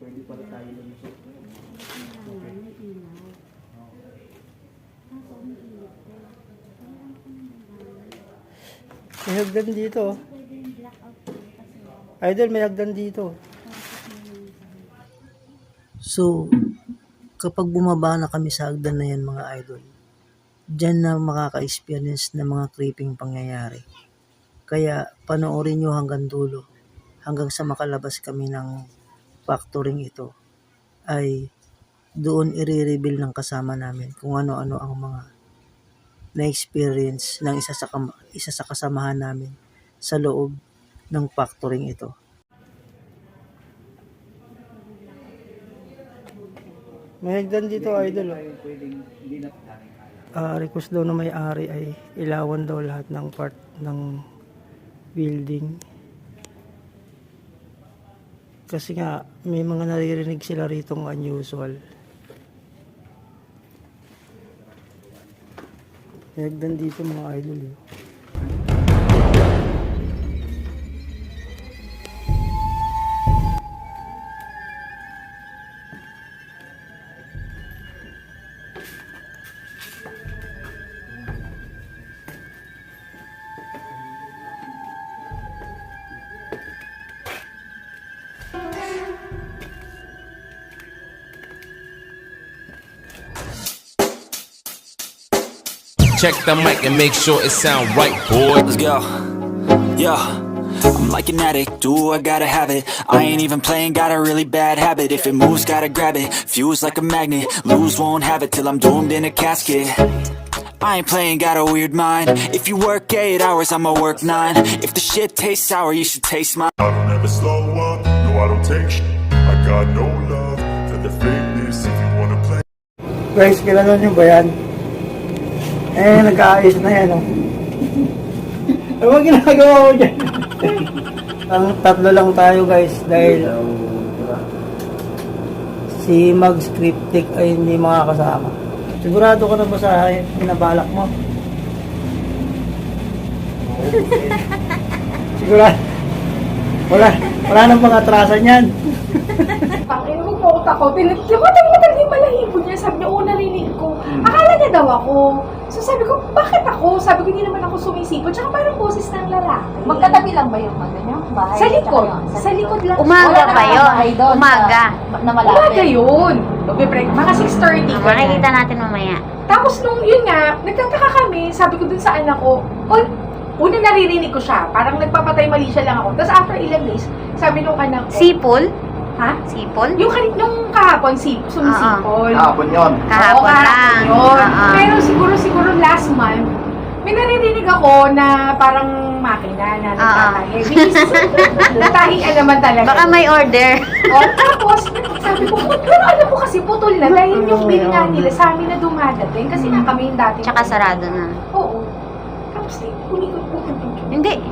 pwede pala tayo lumusok. Okay. May hagdan dito. Idol, may hagdan dito. So, kapag bumaba na kami sa hagdan na yan mga idol, dyan na makaka-experience ng mga creeping pangyayari. Kaya panoorin nyo hanggang dulo, hanggang sa makalabas kami ng factoring ito, ay doon i-reveal ng kasama namin kung ano-ano ang mga na-experience ng isa sa kasamahan namin sa loob ng factoring ito. May hagdan dito, idol. Request daw na may-ari ay ilawan daw lahat ng part ng building. Kasi nga, may mga naririnig sila ritong unusual. May hagdan dito mga idol. Check the mic and make sure it sound right, boy. Let's go. Yeah. I'm like an addict, do I gotta have it. I ain't even playing, got a really bad habit. If it moves, gotta grab it. Fuse like a magnet, lose, won't have it till I'm doomed in a casket. I ain't playing, got a weird mind. If you work 8 hours, I'ma work 9. If the shit tastes sour, you should taste mine. I don't ever slow up, no I don't take shit. I got no love for the fakeness. If you wanna play Guys, kailan nyo ba yan? Nag-aayos na yan, oh. Ano ba ginagawa mo dyan? Tatlo lang tayo, guys, dahil si Mags Cryptic ay hindi makakasama. Sigurado ka na ba sa pinabalak mo? Sigurado? Wala nang mga atrasan yan. Pangin mo po ako. Lumatang yung balahibo niya. Sabi niya, narinig ko. Akala niya daw ako. So sabi ko, bakit ako? Sabi ko, hindi naman ako sumisipot. Tsaka parang boses ng lalaki. Magkatabi lang ba yung niyo? Bahay? Sa likod. Sa likod lang. Umaga pa yun. Umaga. Na malapit. Umaga yun. Mga 6:30. Makikita natin mamaya. Tapos nung yun nga, nagtataka kami. Sabi ko dun sa anak ko, una naririnig ko siya. Parang nagpapatay mali siya lang ako. Tapos after ilang days, sabi nung anak ko. Sipol? Ha? Sipol? Nung kahapon, sumisipol. Kahapon yun. Kahapon lang. Yun. Pero siguro last month, may naririnig ako na parang makina na nagtatahi. Natahian naman talaga. Baka may order. Tapos, sabi ko, pero alam mo kasi putol na dahil yung bill nga nila sa amin na dumadating. Kasi na kami yung dati. Tsaka sarado na. Oo. Tapos, kunikot. Hindi.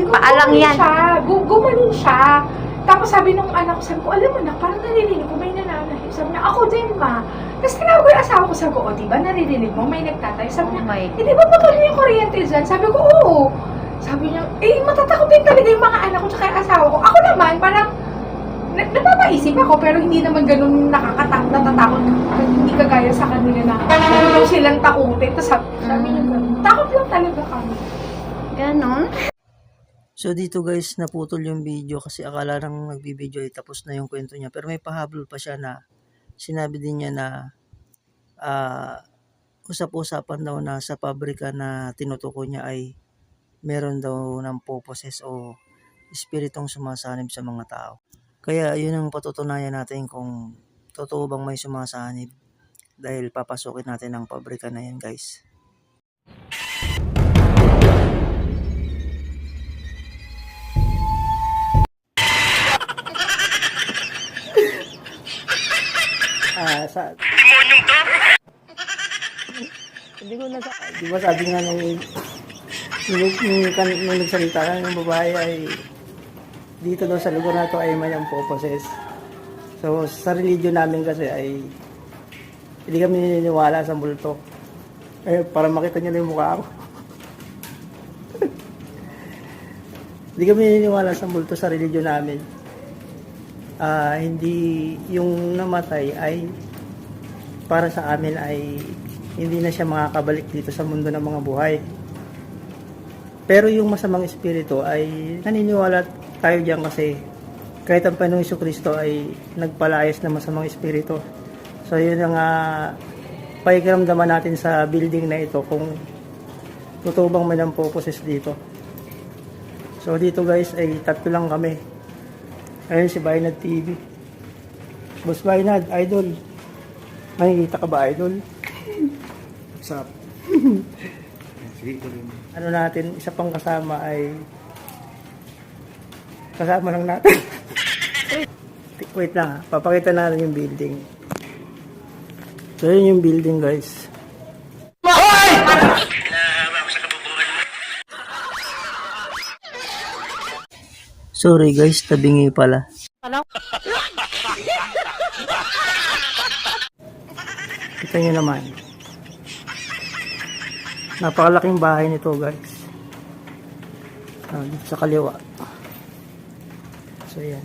Paalang yan. Gumanon siya. Tapos sabi nung anak ko, sabi ko, alam mo na, parang naririnig ko, may nananahip. Sabi niya, ako din, ma. Tapos tinawag ko yung asawa ko, sabi ko, diba, naririnig mo, may nagtatay. Sabi niya, di ba putol na yung kuryente dyan? Sabi ko, oo. Sabi niya, matatakot din talaga yung mga anak ko tsaka yung asawa ko. Ako naman, parang, napapaisip ako, pero hindi naman ganun natatakot. Hindi kagaya sa kanila na, kung silang takutin. Tapos sabi niya, ganun. Takot lang talaga kami. Ganon? So dito guys, naputol yung video kasi akala nang nagbibideo ay tapos na yung kwento niya. Pero may pahabol pa siya na sinabi din niya na usap-usapan daw na sa pabrika na tinutukoy niya ay meron daw ng poposes o espiritong sumasanib sa mga tao. Kaya yun ang patutunayan natin kung totoo bang may sumasanib dahil papasukin natin ang pabrika na yan guys. Demonyong to? Hindi ko nasa... Di ba sabi nga nung nagsalita ka ng babae ay dito daw sa lugar na to ay mayang poposes. So sa religion namin kasi ay hindi kami naniniwala sa multo. Para makita niyo na yung mukha ko. Hindi kami naniniwala sa multo sa religion namin. hindi yung namatay ay para sa amin ay hindi na siya makakabalik dito sa mundo ng mga buhay. Pero yung masamang espiritu ay naniniwala tayo diyan kasi kahit ang Panginoong Jesucristo ay nagpalayas ng masamang espiritu. So yun ang pakikiramdaman natin sa building na ito kung totoo bang may purposes dito. So dito guys ay tatlo lang kami. Ayun si Bainad TV. Boss Bainad, idol. Makikita ka ba, idol? What's up? Sige ko rin. Ano natin, isa pang kasama ay kasama lang natin. Wait lang ha, papakita natin yung building. So yun yung building guys. Sorry guys, tabingi pala. Kita nyo naman. Napakalaking bahay nito guys. Dito sa kaliwa. So yan.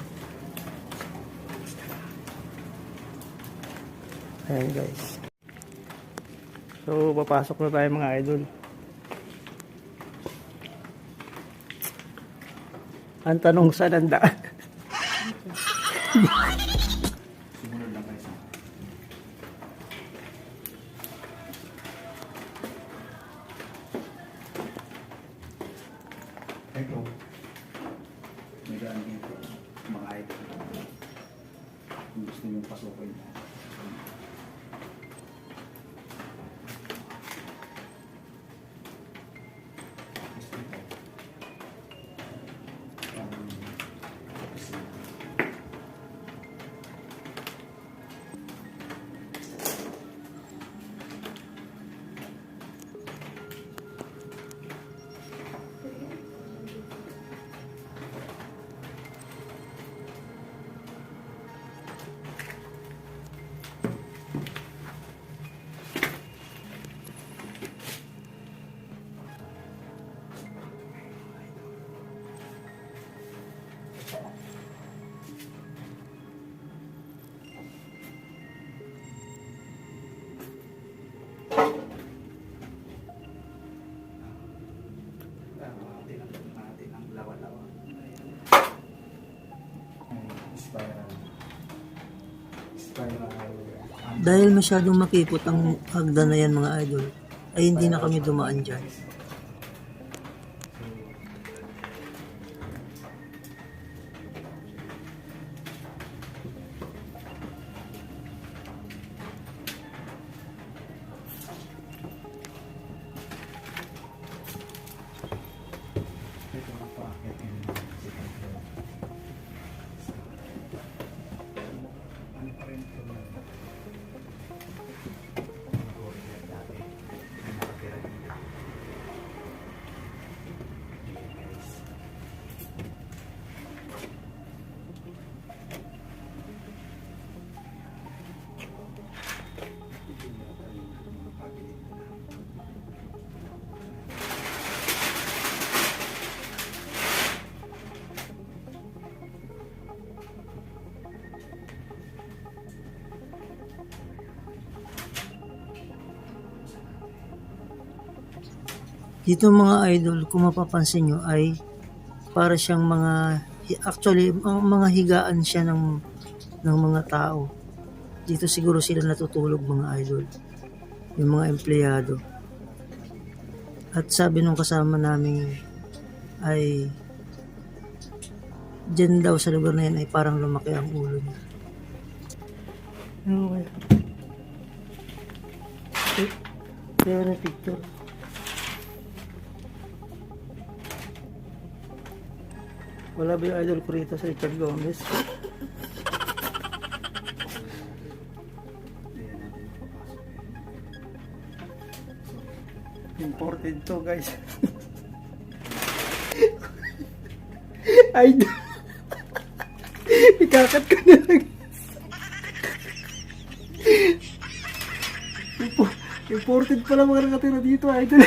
Ayan guys. So papasok na tayo mga idol. Ang tanong saan ang daan? Sumunod lang kayo sa ito. May daan dito. Mga idol. Kung gusto nyo pasukin. Natin ang lawa-lawa. Spiral. Dahil masyadong makipot ang hagdan na yan mga idol, ay hindi na kami dumaan dyan. Ito ang paakyat ng second floor. Ano pa rin ito na corridor dati na nakatira dito. Ayan, guys. Dito mga idol, kung mapapansin nyo ay para siyang actually mga higaan siya ng mga tao. Dito siguro sila natutulog mga idol, yung mga empleyado. At sabi nung kasama namin ay dyan daw sa lugar na yan ay parang lumaki ang ulo niya. Okay. Kaya na picture. Wala ba yung idol ko rito sa Richard Gomez? Imported to guys. Idol. Ikakat ko na lang. Imported pala mga nakatira dito idol.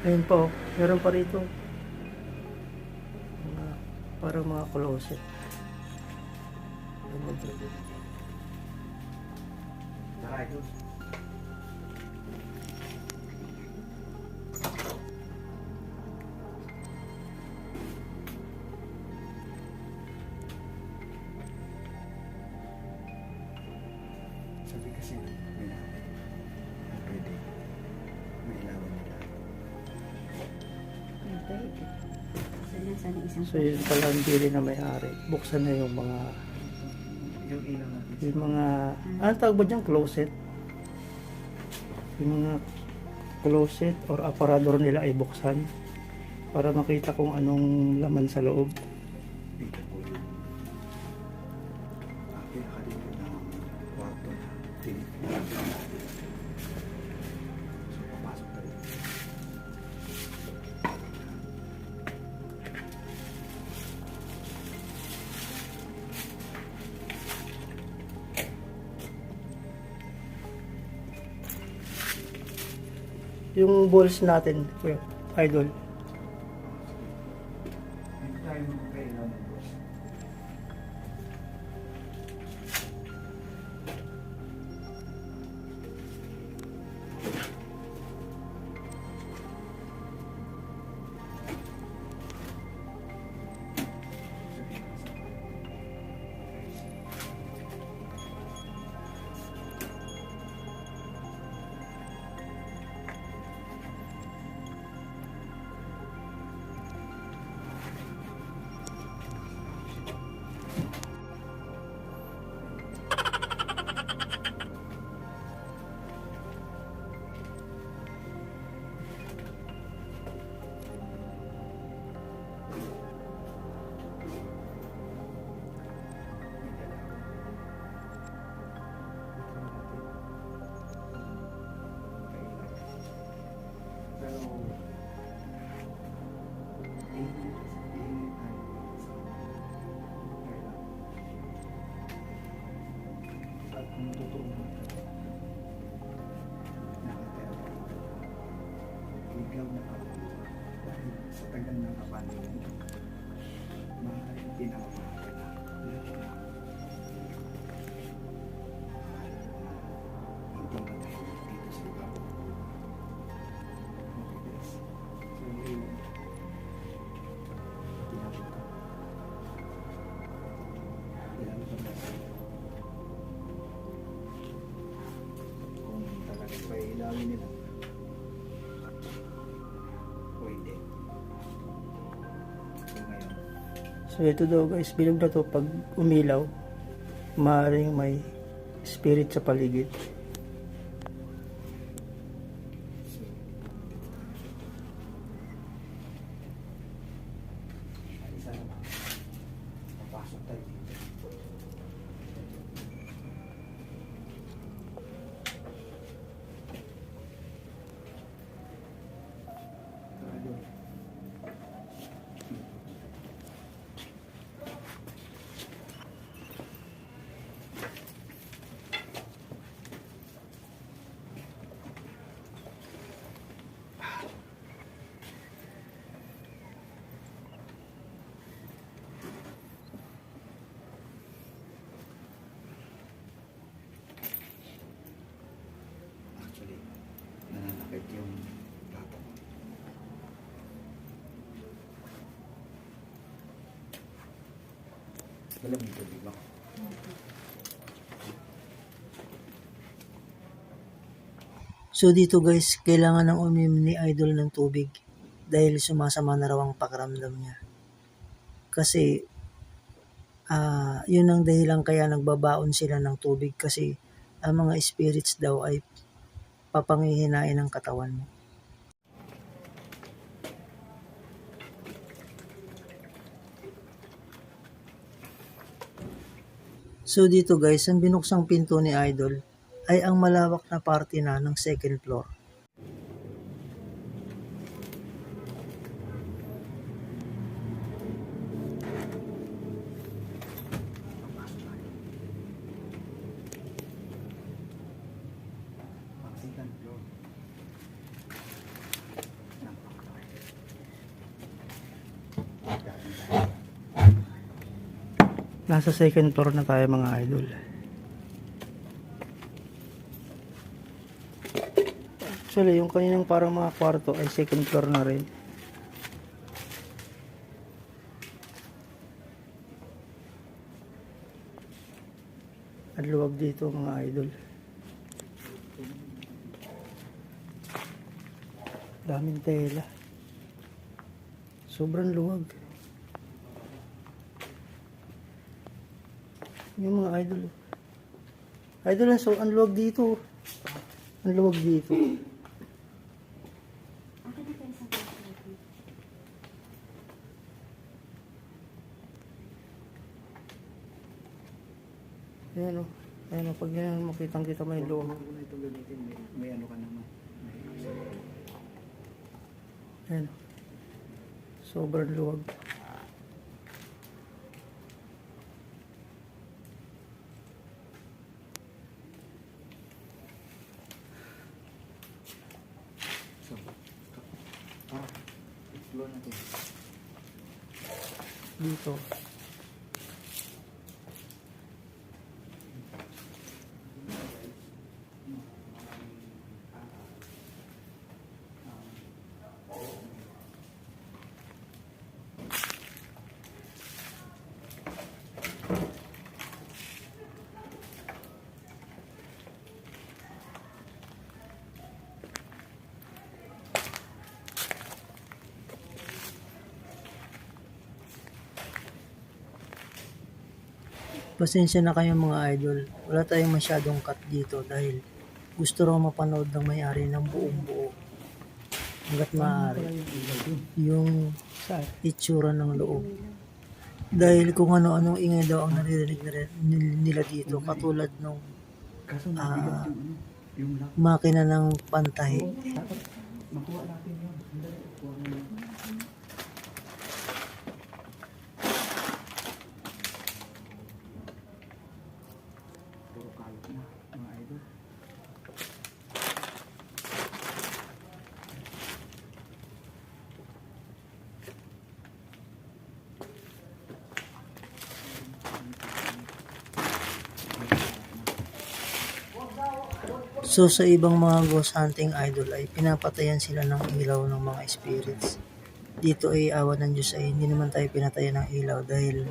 Ayun po, meron pa rito. Parang mga closet. Tara, idol. Sabi kasi, may pwede. May ilawan nila. So yun pala ang bili na may-ari. Buksan na yung mga Yung ilaw natin. yung mga ano tawag ba dyan? Closet. Yung mga closet or aparador nila ay buksan para makita kung anong laman sa loob. Dito po yung pinakadito ng kwarto na tinitira. So, papasok tayo. Yung balls natin, kuya, idol. Dito tayo magkailaw ng boss. Kung totoo nakatera pa ito. Ikaw na ako dahil sa tagal ng kapanin maaaring pinamamahal na lahat na hindi matahimik dito sa lugar. Matigas. So yun, tinapit ko. Ilang pagkas. Kung talaga pa ilawin nila pwede. So ngayon So ito daw guys, bilog na to pag umilaw, maaaring may spirit sa paligid. isa naman papasok tayo dito. Ayun. Actually, nananakit yung bata ko. Alam mo ito, di ba? So dito guys, kailangan ng uminom ni idol ng tubig dahil sumasama na raw ang pakiramdam niya. Kasi yun ang dahilan kaya nagbabaon sila ng tubig kasi ang mga spirits daw ay papangihinain ng katawan mo. So dito guys, ang binuksang pinto ni idol ay ang malawak na parte na ng second floor. Ang second floor. Napaka Nasa second floor na tayo mga idol. Actually, yung kaninang parang mga kwarto ay second floor na rin. At luwag dito mga idol. Daming tela. Sobrang luwag. Yung mga idol. Idol, so ang luwag dito. Ang luwag dito. Ayan o. Ayan o. Pag yan makitang kita may luwag. Kung ito gamitin, may ano ka naman. Ayan o. Sobrang luwag. So, explore natin. Dito. Pasensya na kayo mga idol. Wala tayong masyadong cut dito dahil gusto raw mapanood ng may-ari ng buong buo. Hanggat maaari. Yung itsura ng loob. Dahil kung ano-anong ingay daw ang naririnig nila dito. Katulad nung Kaso nabigat yung lock. makina ng pantahi. Makuha natin yun. Sandali, kuha mo yun. Puro kalat na, mga idol. So sa ibang mga ghost hunting idol ay pinapatayan sila ng ilaw ng mga spirits. Dito ay awa ng Diyos ay hindi naman tayo pinatayan ng ilaw dahil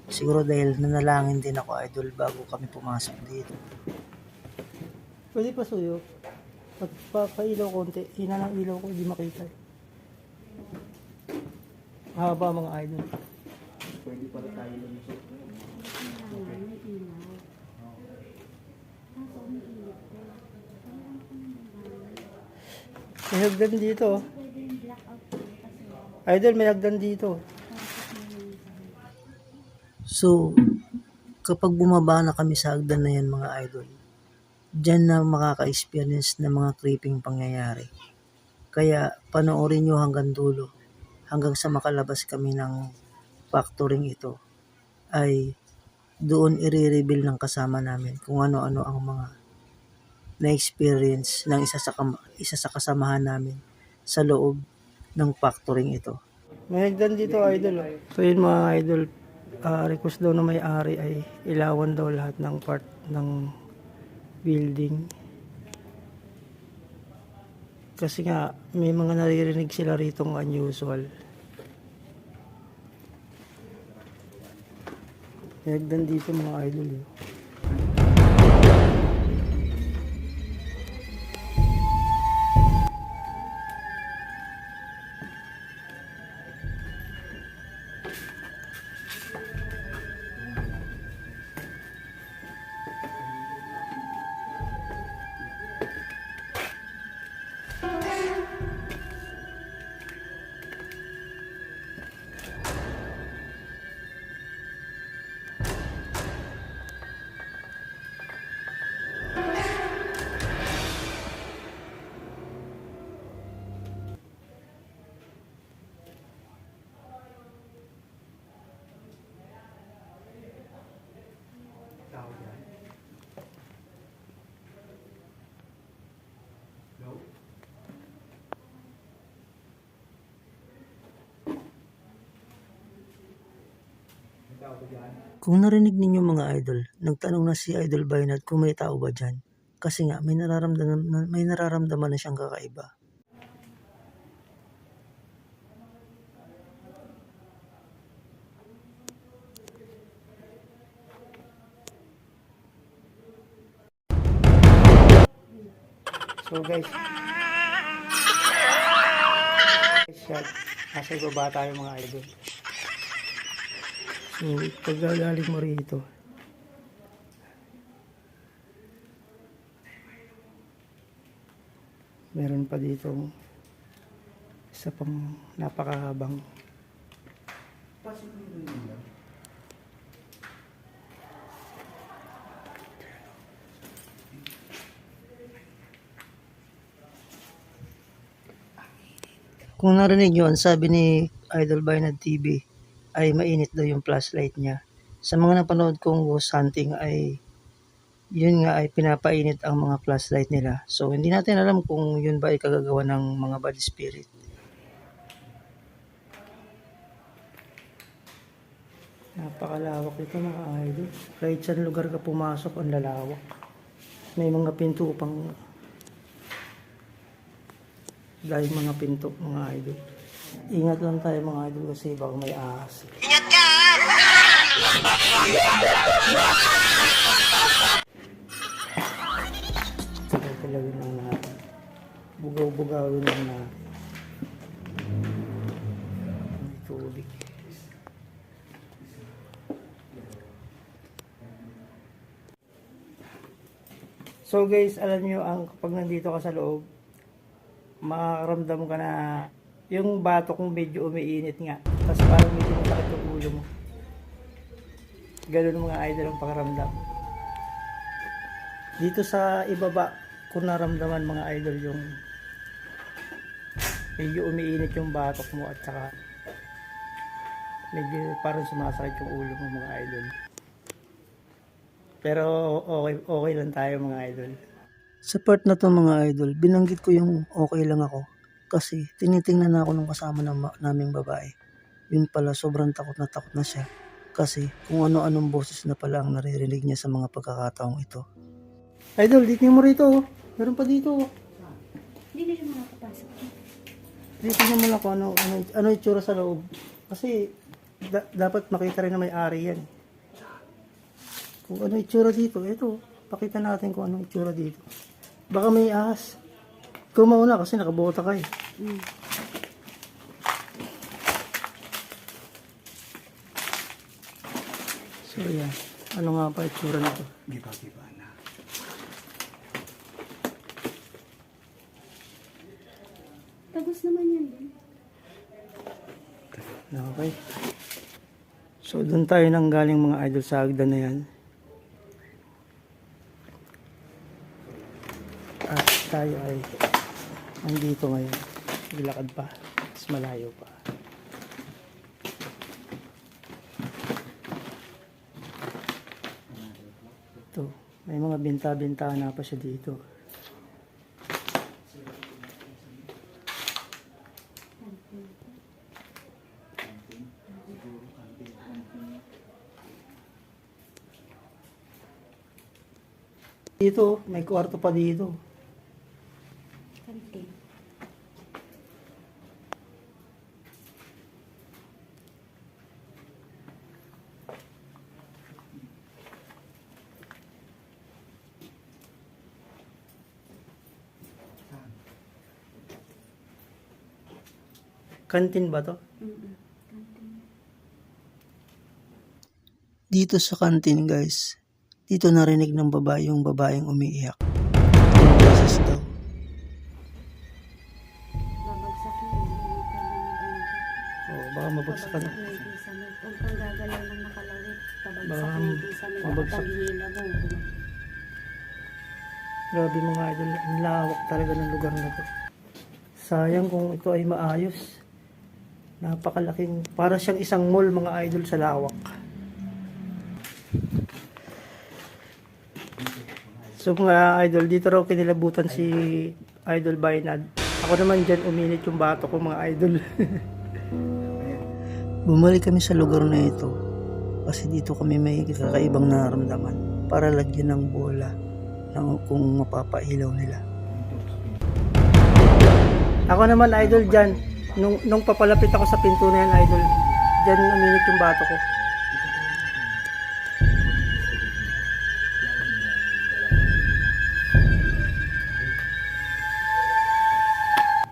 siguro dahil nanalangin din ako idol bago kami pumasok dito. Pwede pa suyo. Pagpapailaw konti, hina ng ilaw ko hindi makita. Haba mga idol. Pwede pala tayo lumusot. May hagdan dito. Idol, may hagdan dito. So, kapag bumaba na kami sa hagdan na yan mga idol, dyan na makaka-experience ng mga creeping pangyayari. Kaya panoorin nyo hanggang dulo, hanggang sa makalabas kami ng factoring ito, ay doon i-reveal ng kasama namin kung ano-ano ang mga na-experience ng isa sa kasamahan namin sa loob ng factoring ito. May hagdan dito idol. So yun mga idol, request daw na may-ari ay ilawan daw lahat ng part ng building. Kasi nga may mga naririnig sila ritong unusual. May hagdan dito mga idol. tao ba dyan? Kung narinig ninyo mga idol, nagtanong na si Idol Bainat kung may tao ba dyan. Kasi nga may nararamdaman na siyang kakaiba. So guys, yan, nasa ibaba tayo mga idol. So pagagaling mo rito, Meron pa dito isa pang napakahabang kung narinig nyo, ang sabi ni Idol Bainat TV ay mainit daw yung flashlight niya. Sa mga napanood kong ghost hunting ay yun nga ay pinapainit ang mga flashlight nila. So hindi natin alam kung yun ba ay kagagawa ng mga bad spirit. napakalawak ito mga idol. Kahit saan lugar ka pumasok, ang lalawak. May mga pinto pang dahil mga pinto mga idol. Ingat lang tayo mga idol kasi baka may ahas. Talagin lang natin. Bugaw-bugawin lang natin. May tubig. So guys, alam nyo, kapag nandito ka sa loob, makaramdam ka na yung bato kong medyo umiinit nga. Tapos parang medyo masakit yung ulo mo. Ganun mga idol ang pakaramdam. Dito sa ibaba, kung naramdaman mga idol yung medyo umiinit yung batok mo at saka medyo parang sumasakit yung ulo mo mga idol. Pero okay lang tayo mga idol. Sa part na to mga idol, binanggit ko yung okay lang ako. Kasi tinitingnan na ako ng kasama naming babae. Yun pala, sobrang takot na siya. Kasi kung ano-anong boses na pala ang naririnig niya sa mga pagkakataong ito. Idol, dito mo rito. Meron pa dito. Hindi na siya makapasok. Dito mo lang kung ano itsura sa loob. Kasi dapat makita rin na may ari yan. Kung ano itsura dito, ito, pakita natin kung ano itsura dito. Baka may ahas. Ikaw mauna kasi nakabota ka eh. So yan, ano nga pa itsura nito? Giba-giba na. Tagos naman yan. Okay. So doon tayo nang galing mga idol sa hagdan na yan. At tayo ay nandito ngayon. Ilakad pa. Mas malayo pa. Ito. May mga binta-bintana pa siya dito. Dito, may kwarto pa dito. Kantin. Kantin ba to? Dito sa kantin guys, dito narinig ng babae yung babaeng umiiyak. Yung boses daw. Babagsak na yun. Oo, baka mabagsakan. Babagsak na yung pisa mo. Huwag kang gagalaw ng nakalawit. Babagsak Baka na yung pisa mo. mabagsak. Kapag hila mo. Grabe mga idol, ang lawak talaga ng lugar na to. Sayang kung ito ay maayos. Napakalaking, para siyang isang mall mga idol sa lawak. So mga idol, dito raw kinilabutan si Idol Bainad. Ako naman dyan uminit yung bato ko mga idol. Bumalik kami sa lugar na ito kasi dito kami may kakaibang nararamdaman para lagyan ng bola kung mapapailaw nila. Ako naman, idol, dyan. Nung papalapit ako sa pinto na yan, idol, dyan uminit yung bato ko.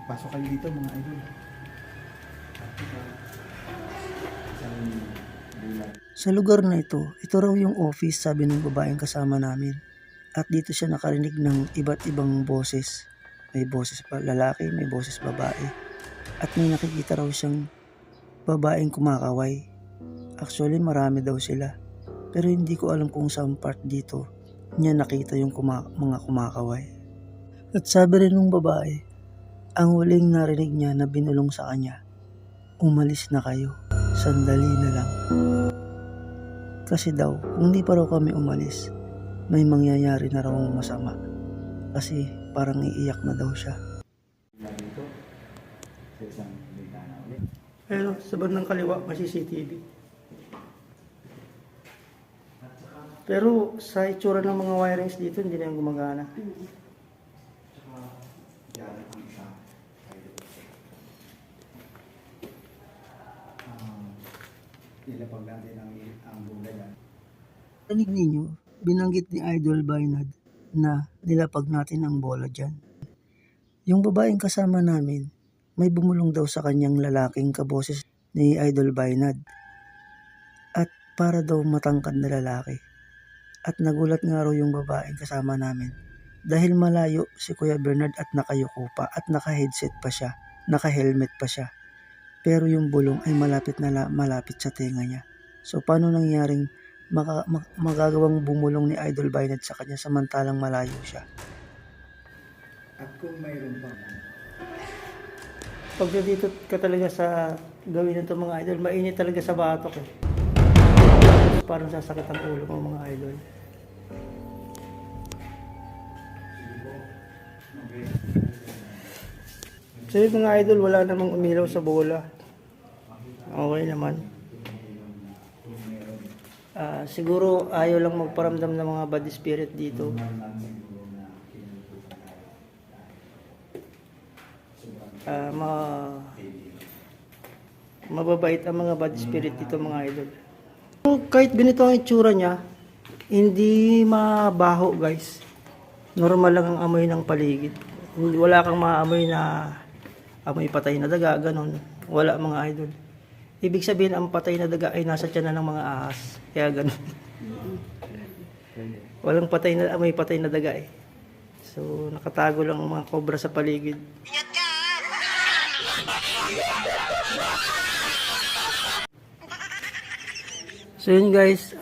Pasok kayo dito, mga idol. Sa lugar na ito raw yung office, sabi ng babaeng kasama namin. At dito siya nakarinig ng iba't ibang boses. May boses pa lalaki, may boses babae. At may nakikita raw siyang babaeng kumakaway. Actually, marami daw sila. Pero hindi ko alam kung saan part dito niya nakita yung mga kumakaway. At sabi rin ng babae, ang huling narinig niya na binulong sa kanya, umalis na kayo, sandali na lang. Kasi daw, kung di pa raw kami umalis, may mangyayari na raw masama. Kasi parang iiyak na daw siya. Ayun, sa bandang kaliwa, may CCTV. Pero sa itsura ng mga wirings dito, hindi na yung gumagana. Rinig ninyo, binanggit ni Idol Bainad na nilapag natin ang bola dyan. Yung babaeng kasama namin, may bumulong daw sa kanyang lalaking kaboses ni Idol Bainad. At para daw matangkad na lalaki. At nagulat nga raw yung babaeng kasama namin. Dahil malayo si Kuya Bernard at nakayuko pa at naka-headset pa siya, naka-helmet pa siya. Pero yung bulong ay malapit sa tenga niya. So paano nangyaring magagawang bumulong ni Idol Bainad sa kanya samantalang malayo siya? At kung mayroon pa, pag dito ka talaga sa gawin nito mga idol, mainit talaga sa batok eh. Parang sasakit ang ulo mo mga idol. So yung mga idol, wala namang umilaw sa bola. Okay naman. Siguro ayaw lang magparamdam ng mga bad spirit dito. Mababait ang mga bad spirit dito mga idol. Kahit ganito ang itsura niya, hindi mabaho guys. Normal lang ang amoy ng paligid. Wala kang maamoy na amoy patay na daga, ganun. Wala mga idol. Ibig sabihin ang patay na daga ay nasa tiyan ng mga ahas. Kaya ganun. Walang amoy patay na daga eh. So nakatago lang ang mga cobra sa paligid. So yun guys,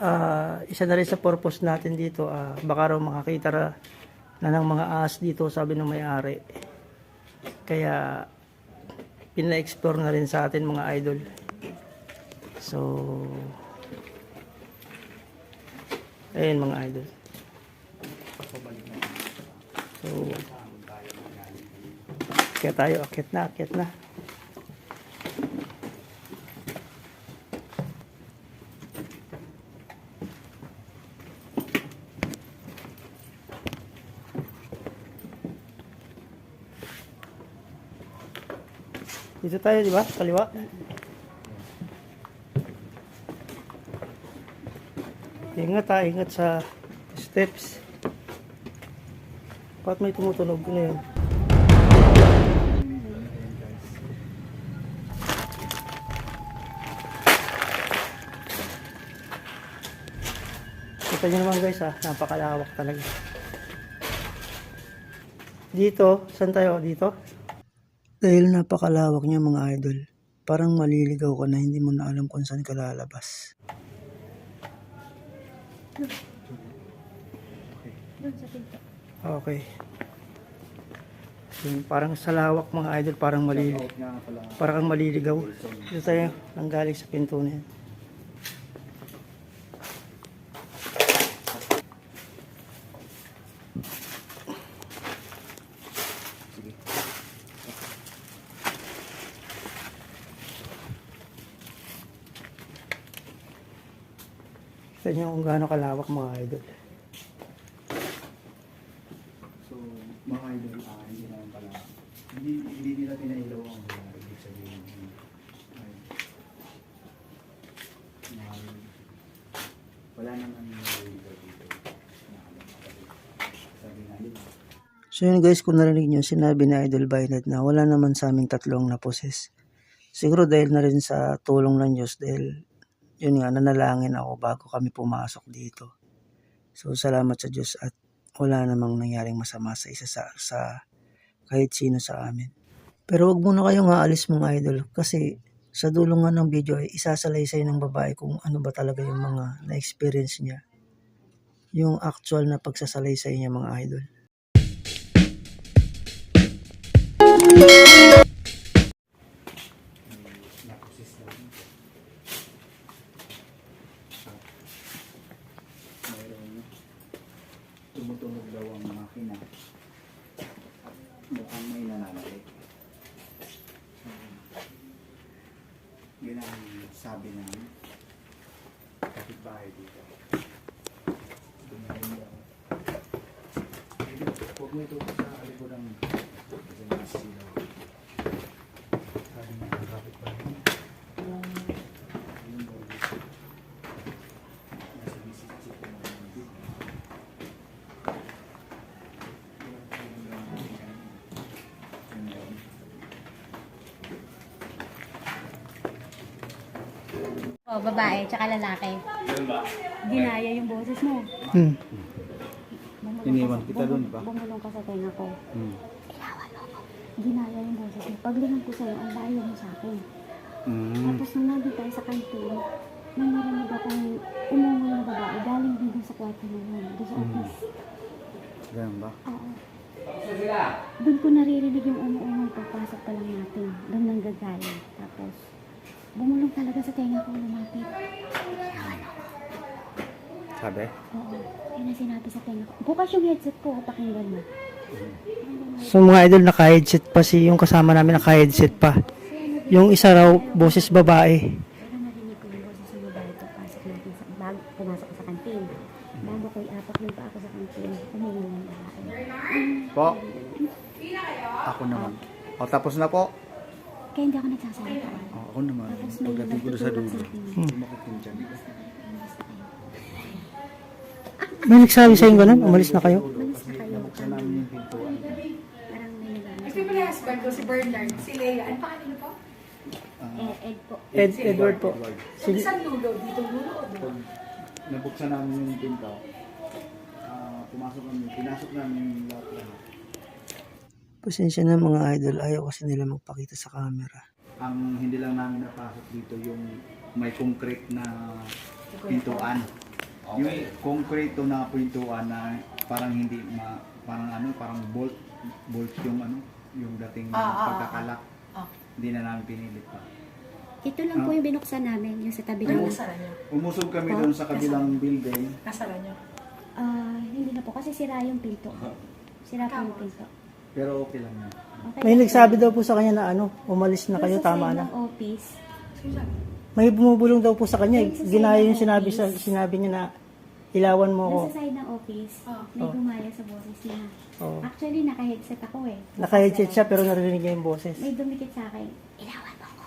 isa na rin sa purpose natin dito, baka raw makakita na ng mga ahas dito, sabi ng may-ari. Kaya pina-explore na rin sa atin mga idol. So ayun mga idol. So akit na. Dito tayo, di ba? Kaliwa. Ingat sa steps. Bakit may tumutunog na yun? Kita nyo naman guys napakalawak talaga. Dito, saan tayo? Dito? Dahil napakalawak niya mga idol, parang maliligaw ka na hindi mo na alam kung saan ka lalabas. Okay. Parang sa lawak mga idol, parang maliligaw. Dito tayo nanggaling sa pinto na yan. Kita niyo kung gaano kalawak mga idol. So, mga idol, hindi naman pala, hindi nila pinailaw ang ibig sabihin. Wala naman yung dito. Sabi na nila. So yun guys, kung narinig nyo, sinabi ni Idol Violet na wala naman sa aming tatlong naposes. Siguro dahil na rin sa tulong ng Diyos, dahil yun nga, nanalangin ako bago kami pumasok dito. So salamat sa Diyos at wala namang nangyaring masama sa isa sa kahit sino sa amin. Pero wag muna kayong aalis mga idol kasi sa dulo nga ng video ay isasalaysay ng babae kung ano ba talaga yung mga na-experience niya. Yung actual na pagsasalaysay niya mga idol. Napusis daw. Mayroon tumutunog daw ang makina. At mukhang may nananalik. Yun ang sabi ng kapitbahay dito. Dumating daw. Huwag mo ito sa alikuran. Kasi nasilaw. Sabi ng kapitbahay. Ayun daw. Nasa bisik-bisik ko na dito. Oh, babae, tsaka lalaki. Ginaya yung boses mo. Iniwan kita doon ba? Bumulong ka sa tenga ko. Ilawan mo ko. Ginaya yung boses mo. Paglingan ko sa'yo, ang layo mo sa akin. Tapos nung nandun tayo sa kantin, may narinig akong umungol na babae. Galing din dun sa kwarto mo yun. Doon sa office. Ganun ba? Oo. Doon ko naririnig yung umuungol pagpasok pa lang natin. Doon nang gagaling. Tapos, bumulong talaga sa tenga ko, lumapit. Sabi? Oo. Yun ang sinabi sa tenga ko. Bukas yung headset ko, pakinggan mo. So mga idol, naka-headset pa yung kasama namin, naka-headset pa. Yung isa raw, boses babae. Pero narinig ko yung boses ng babae pagpasok natin sa bago pumasok ko sa kantin. Bago ko iapak yung pa ako sa kantin, umungol ng babae. Po? Ako naman. O, tapos na po. Kaya hindi ako nagsasalita. O, ako naman. Tapos may Pagdating ko doon sa dulo. nagtutulak sa akin. Sumakit yung dyan. May nagsabi sa'yo ganun? Umalis na kayo? Malis na kayo. Nabuksan namin yung pintuan. Parang may nagano. Ito yung husband ko, si Bernard, si Lea. Ano pangalan niyo po? Ed po. Edward po. So, isang lulo, dito lulo o doon? Nabuksan namin yung pinto. Pumasok namin. Pinasok namin yung lahat. Pasensya na mga idol, ayaw kasi nila magpakita sa camera. Ang hindi lang namin napasok dito yung may concrete na pintuan. Yung concrete na pintuan na parang hindi parang bolt yung yung dating pagkakalak. Hindi na namin pinilit pa. Ito lang po yung binuksan namin, yung sa tabi ng... Nasara niyo? Umusog kami doon sa kabilang building. Nasara niyo? Hindi na po kasi sira yung pinto. Sira po yung pinto. Pero okay lang yun. Okay. May nagsabi daw po sa kanya na umalis na kayo, Doon sa tama side na. ng office, May bumubulong daw po sa kanya. Doon sa side Ginaya ng yung office. sinabi niya na ilawan mo ako. doon sa side ng office, may gumaya sa boses niya. Oo. Actually, naka-headset ako eh. Naka-headset siya pero narinig niya yung boses. May dumikit sa akin, ilawan mo ako.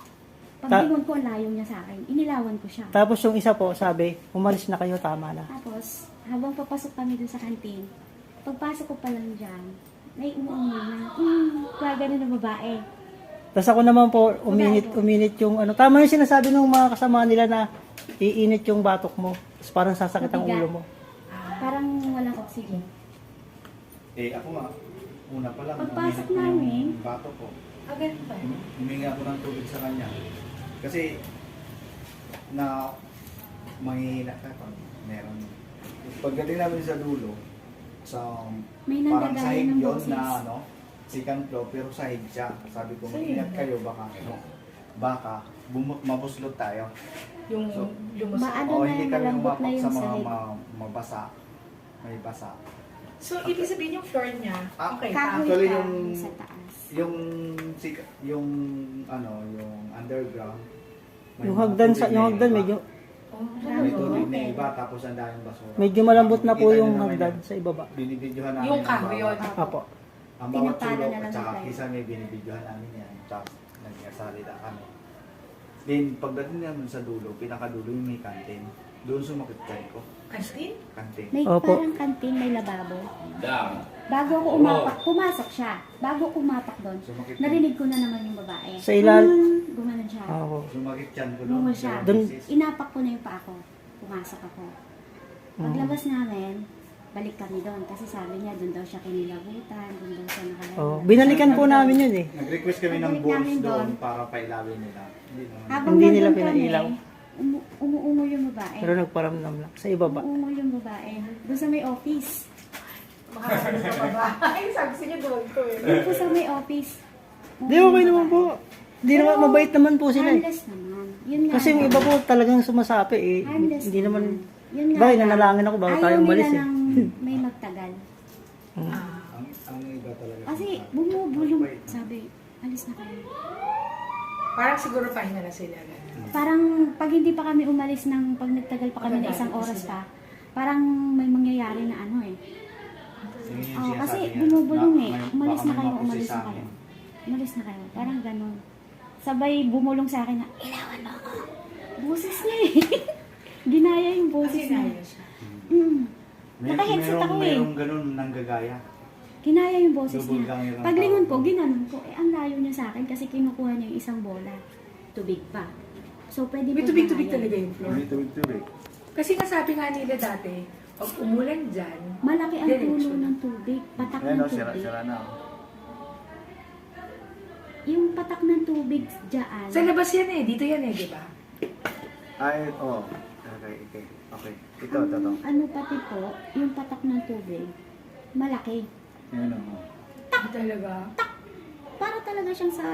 Pag Ta- lingon ko, ang layo niya sa akin. Inilawan ko siya. Tapos yung isa po, sabi, umalis na kayo, tama na. Tapos, habang papasok kami dun sa kantin, pagpasok ko pa lang dyan, may umuungol na, gano'n na babae. Tapos ako naman po, uminit yung ano. Tama yung sinasabi ng mga kasama nila na iinit yung batok mo. Tapos parang sasakit ang Mabigat. ulo mo. Parang walang oxygen. Ako nga, una pa lang, Pagpasok uminit na namin, yung bato ko. Ganun ba? Humingi ako ng tubig sa kanya. Kasi, mahihina ka pag meron. Pagdating namin sa dulo, May parang nanggagaya sahig ng yun boses. na second floor, pero sahig siya. Sabi ko, mag-ingat kayo, baka mabuslot tayo. Yung So, lumusot. Ano O na, hindi kami malambot na umapak yung sa mga sahig. mabasa. May basa. So, ibig sabihin yung floor niya, okay, Kahoy Actually, pa yung- sa taas. Yung yung underground. may Yung mga hagdan, tubig yung na hagdan iba. medyo, May tubig na iba, tapos ang daming basura. Medyo malambot na po Makikita yung nyo naman hagdan yun. sa ibaba. Binibidyohan namin. Yung ang kahoy bawat- yun. Apo. Ang bawat Pinapalo sulok na at lang saka tayo. kisa may binibidyohan namin yan. Tapos nagsasalita kami. Then pagdating naman sa dulo, pinakadulo yung may kantin. Doon sumakit kayo ko. Kasi? Kantin. May Opo. parang kantin, may lababo. Bago ako umapak, pumasok siya. Bago ako umapak doon, Sumakit. narinig ko na naman yung babae. Sa ilal- Gumanon siya. Opo. Sumakit yan ko Bungo doon. siya. Doon- Inapak ko na yung paa ko. Pumasok ako. Paglabas namin, balik kami doon. Kasi sabi niya, doon daw siya kinilabutan, doon daw siya nakalala. Oh, binalikan po namin yun eh. Nag-request kami ng Pagbalik balls namin doon doon. para pailawin nila. Hindi naman. Habang Hindi nila nandun kami, pinailaw. umuungo yung babae. Pero nagparamdam lang. Sa ibaba. Umuungo yung babae. Doon sa may office. Makakaroon ka pa ba? Ay, sabi sa inyo doon ko eh. Doon po sa may office. Di, okay naman po. Di naman, mabait naman po sila eh. Harmless naman. Yun nga. Kasi yung iba po talagang sumasapi eh. Harmless Hindi naman, Yun nga. bakit nanalangin ako bago tayo umalis eh. Ayaw nila ng may magtagal. Ang iba talaga. Kasi bumubulong. Sabi, alis na kayo. Parang siguro pahinga na sila. Parang pag hindi pa kami umalis ng pag nagtagal pa kami na isang oras pa, parang may mangyayari na ano eh. Yun yung Oo, sinasabi kasi niya, bumubulong na eh. may- Umalis baka na may kayo, mapusi umalis sa na kayo. amin. Umalis na kayo. Parang ganun. Sabay bumulong sa akin na, ilawan mo ako. Boses niya eh. Ginaya yung boses niya. Sinaya siya. Naka-headset ako eh. Merong ganun nanggagaya. Ginaya yung boses Double niya. ganger ang Paglingon tawag ko, doon. ginanon ko. Eh, ang layo niya sa akin kasi kinukuha niya yung isang bola. Tubig pa. So, pwede May po tubig-tubig bahayan. talaga yung floor. Tubig-tubig. Kasi nga sabi nga nila dati, pag umulan dyan, Malaki ang Diretso tulo na. ng tubig. Patak Ayan ng o, tubig. sira na. Yung patak ng tubig dyan. sa labas yan eh, dito yan eh, di ba? Ay, oh. Okay. Okay. Ito. Ano pati po, yung patak ng tubig, malaki. Yan o. Talaga. Para talaga siyang sa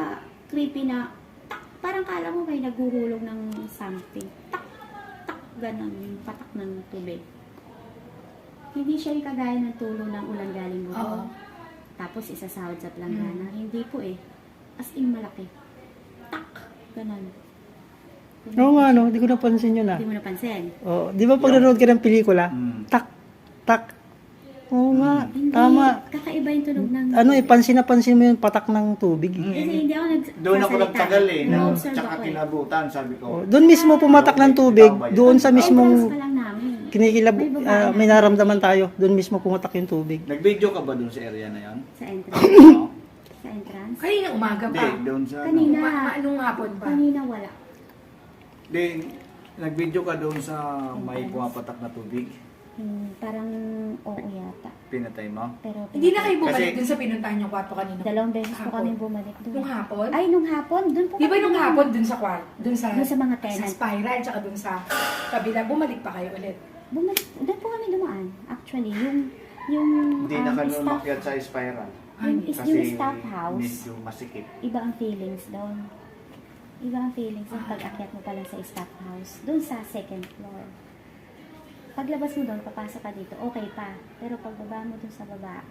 creepy na tak. Parang kala mo may naghuhulog ng something. Tak, tak, ganon yung patak ng tubig. Hindi siya yung kagaya ng tulo ng ulan galing Oo. bundok. Tapos isasahod sa planggana. Hindi po eh. As in malaki. Tak, ganon. Oo nga no, di ko napansin yun ah. Hindi mo napansin. Oh, di ba pag nanonood ka ng pelikula, Mm. tak, tak. Oo nga, Hindi, tama. kakaiba yung tunog ng... Ano eh, pansin na pansin mo yung patak ng tubig. Kasi hindi ako Doon ako nagsasalita. nagtagal eh. Na-observe Tsaka ako eh. kinabutan, sabi ko. Oh, doon mismo pumatak ng tubig, doon sa Entrance mismong pa lang namin. kinikilab, May babae may naramdaman tayo, doon mismo pumatak yung tubig. Nag-video ka ba doon sa area na yan? Sa entrance. Oo. Sa entrance. Kanina umaga Hindi, pa. doon sa... Kanina. Anong hapon pa? Kanina wala. Hindi, nag-video ka doon sa may pumapatak na tubig. Parang oo yata. Pinatay mo? Pero Hindi na kayo bumalik Kasi- dun sa pinuntahan yung kwarto kanina. Dalawang beses po Hapon. kami bumalik doon. Nung hapon? Ay, nung hapon. Doon po Di ba kami nung dumaan. hapon dun sa kwarto? Dun sa mga Sa tenant. spiral, tsaka dun sa kabila. Bumalik pa kayo ulit. Bumalik. Doon po kami dumaan. Actually, yung Hindi na kami staff, umakyat sa spiral. yung staff house, medyo masikip. iba ang feelings doon. Iba ang feelings yung pag-akyat mo pa lang sa staff house. Doon sa second floor. Paglabas mo doon, papasok ka dito, okay pa. Pero pagbaba mo doon sa baba,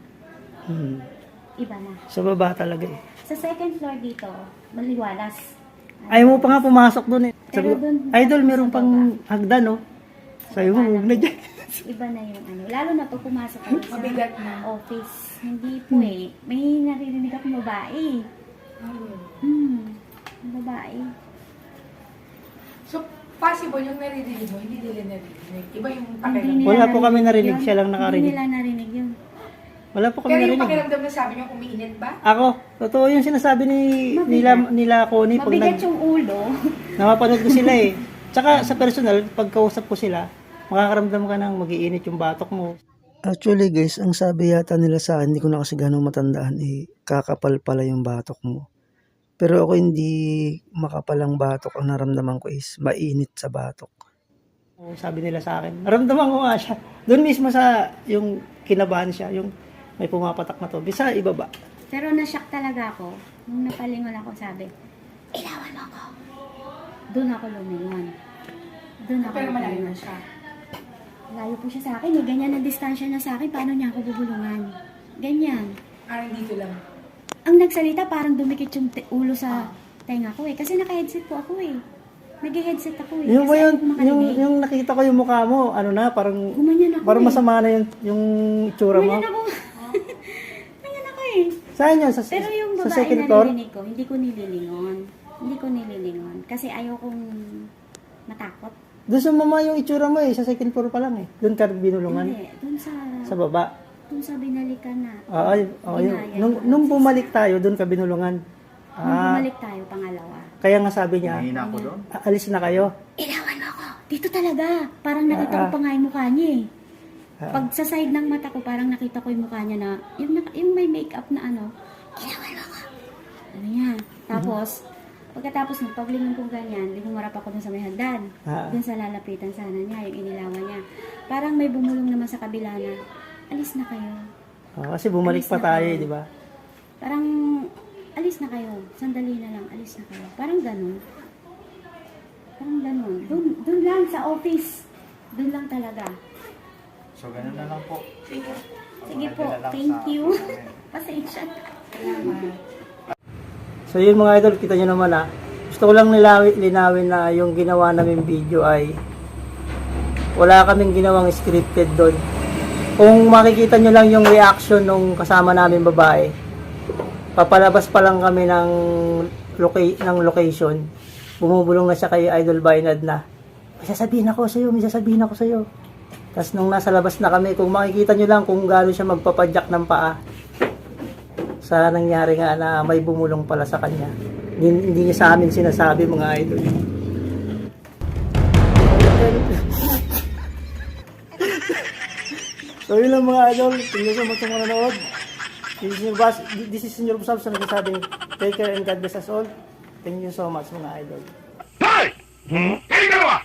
iba na. Sa baba talaga eh. Sa second floor dito, maliwalas. Ayaw mo pa nga pumasok doon eh. Sabi ko, Pero dun- idol, meron pang hagdan no? Sabi mo, huwag na dyan. Iba na yung ano. Lalo na pag pumasok ka sa Mabigat na. office. Hindi po eh. May naririnig akong babae. Babae. So, possible yung naririnig mo, hindi nila naririnig. Iba yung Hindi pakiramdam. nila Wala po kami narinig, yun. siya lang nakarinig. Hindi nila narinig yun. Wala po kami Pero yung narinig. pakiramdam na sabi niyo, umiinit ba? Ako, totoo yung sinasabi nila Connie pag Mabigat yung ulo. napapanood ko sila eh. Tsaka sa personal, pagkausap ko sila, makakaramdam ka ng magiinit yung batok mo. Actually guys, ang sabi yata nila sa akin, hindi ko na kasi ganong matandaan eh, kakapal pala yung batok mo. Pero ako hindi makapal ang batok, ang naramdaman ko is mainit sa batok. Sabi nila sa akin, naramdaman ko nga siya. Doon mismo sa yung kinabahan siya, yung may pumapatak na to, bisa ibaba. Pero nashock talaga ako. Nung napalingon ako, sabi, ilawan mo ako. Doon ako lumingon. Doon ako Pero malayo lumingon. na siya. Layo po siya sa akin. Eh. Ganyan ang distansya na sa akin. Paano niya ako bubulungan? Ganyan. Parang dito lang. Ang nagsalita, parang dumikit yung ulo sa tenga ko eh. Kasi naka-headset po ako eh. Nag-headset ako eh. Yung ba kasi yun, ayaw ko makarinig. yung nakita ko yung mukha mo, ano na, parang, Gumanyan ako parang eh. masama na yung itsura mo. Gumanyan ako. Gumanyan ako eh. Saan yun? Pero yung sa babae second na floor? narinig ko, hindi ko nililingon. Hindi ko nililingon. Kasi ayaw kong matakot. Doon sa mama yung itsura mo eh, sa second floor pa lang eh. Doon ka binulungan. Hindi, dun Sa baba. dun sa binalikan na. Ay, Ginaya nung, ko. nung bumalik tayo, doon ka binulungan. Nung bumalik tayo, pangalawa. Kaya nga sabi niya, Mahina ko doon. alis na kayo. Ilawan mo ako. Dito talaga. Parang nakita ko pa nga yung mukha niya eh. Pag sa side ng mata ko, parang nakita ko yung mukha niya na, yung may makeup na ano, ilawan mo ako. Ano niya. Tapos, pagkatapos ng paglingon ko ganyan, di humarap ako dun sa may hagdan. Dun sa lalapitan sana niya, yung inilawan niya. Parang may bumulong naman sa kabila na, alis na kayo. Kasi bumalik Alis pa na tayo, kayo. di ba? Parang, alis na kayo. Sandali na lang, alis na kayo. Parang ganun. Parang ganun. Dun lang sa office. Dun lang talaga. So, ganun na lang po. Sige po, thank you. Pasensya na. So yun mga idol, kita nyo naman gusto ko lang linawin na yung ginawa namin video ay wala kaming ginawang scripted doon. Kung makikita nyo lang yung reaction nung kasama namin babae, papalabas pa lang kami ng location, bumubulong na siya kay Idol Bainad na may sasabihin ako sa'yo. Tapos nung nasa labas na kami, kung makikita nyo lang kung gaano siya magpapadyak ng paa sa nangyari nga na may bumulong pala sa kanya. Hindi niya sa amin sinasabi mga idol. So yun lang mga idol. Tingnan sa mga manonood. This is Senior Busab sa nagsasabing take care and God bless us all. Thank you so much mga idol. Hey! Hey,